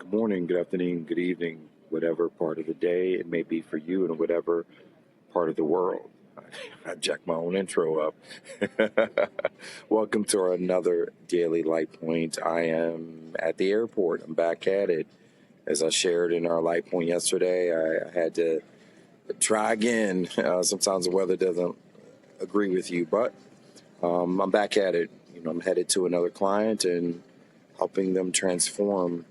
Good morning, good afternoon, good evening, whatever part of the day it may be for you and whatever part of the world. I jacked my own intro up. Welcome to another daily LightPoint. I am at the airport. I'm back at it. As I shared in our LightPoint yesterday, I had to try again. Sometimes the weather doesn't agree with you, but I'm back at it. I'm headed to another client and helping them transform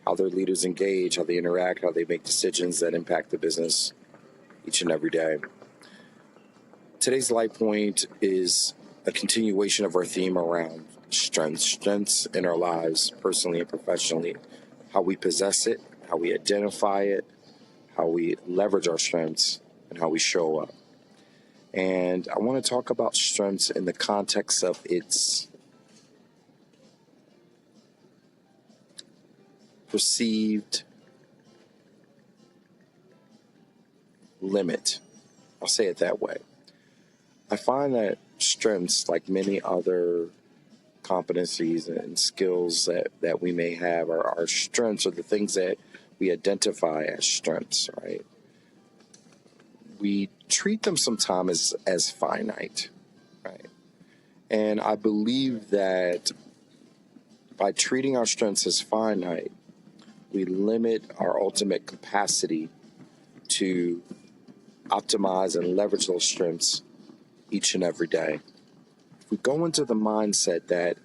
how their leaders engage, how they interact, how they make decisions that impact the business each and every day. Today's Light Point is a continuation of our theme around strengths in our lives, personally and professionally, how we possess it, how we identify it, how we leverage our strengths, and how we show up. And I want to talk about strengths in the context of its perceived limit. I'll say it that way. I find that strengths, like many other competencies and skills that we may have, our strengths are the things that we identify as strengths, right? We treat them sometimes as finite, right? And I believe that by treating our strengths as finite, we limit our ultimate capacity to optimize and leverage those strengths each and every day. If we go into the mindset that,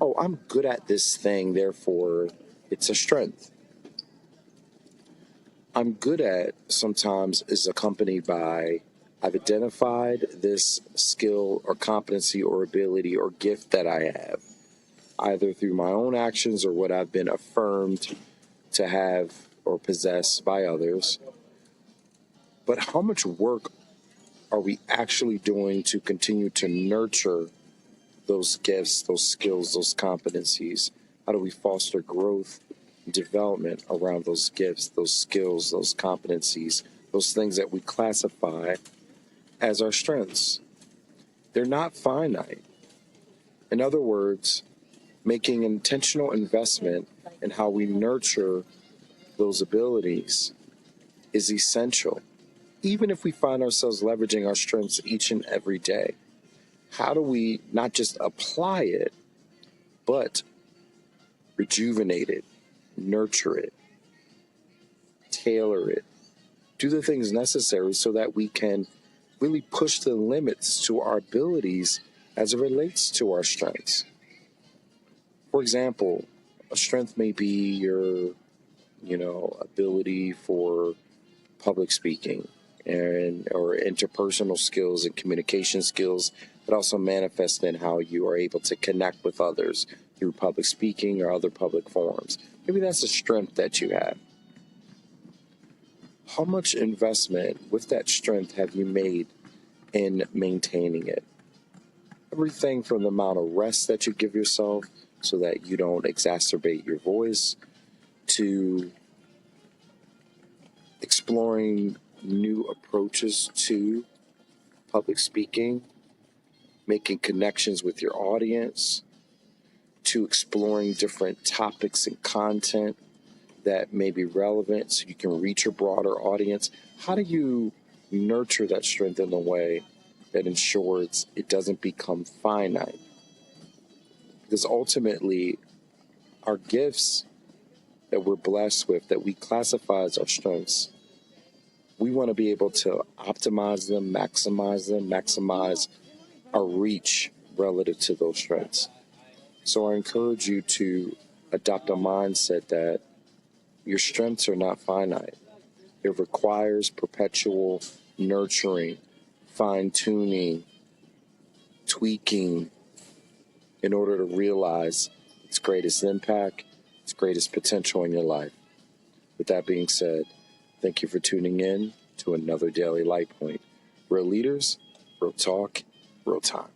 oh, I'm good at this thing, therefore it's a strength. I'm good at sometimes is accompanied by I've identified this skill or competency or ability or gift that I have, either through my own actions or what I've been affirmed to have or possess by others. But how much work are we actually doing to continue to nurture those gifts, those skills, those competencies? How do we foster growth and development around those gifts, those skills, those competencies, those things that we classify as our strengths? They're not finite. In other words, making intentional investment in how we nurture those abilities is essential. Even if we find ourselves leveraging our strengths each and every day, how do we not just apply it, but rejuvenate it, nurture it, tailor it, do the things necessary so that we can really push the limits to our abilities as it relates to our strengths? For example, a strength may be your, ability for public speaking or interpersonal skills and communication skills that also manifest in how you are able to connect with others through public speaking or other public forums. Maybe that's a strength that you have. How much investment with that strength have you made in maintaining it? Everything from the amount of rest that you give yourself so that you don't exacerbate your voice, to exploring new approaches to public speaking, making connections with your audience, to exploring different topics and content that may be relevant so you can reach a broader audience. How do you nurture that strength in a way that ensures it doesn't become finite? Because ultimately, our gifts that we're blessed with, that we classify as our strengths, we want to be able to optimize them, maximize our reach relative to those strengths. So I encourage you to adopt a mindset that your strengths are not finite. It requires perpetual nurturing, fine-tuning, tweaking in order to realize its greatest impact, its greatest potential in your life. With that being said, thank you for tuning in to another Daily Light Point. Real leaders, real talk, real time.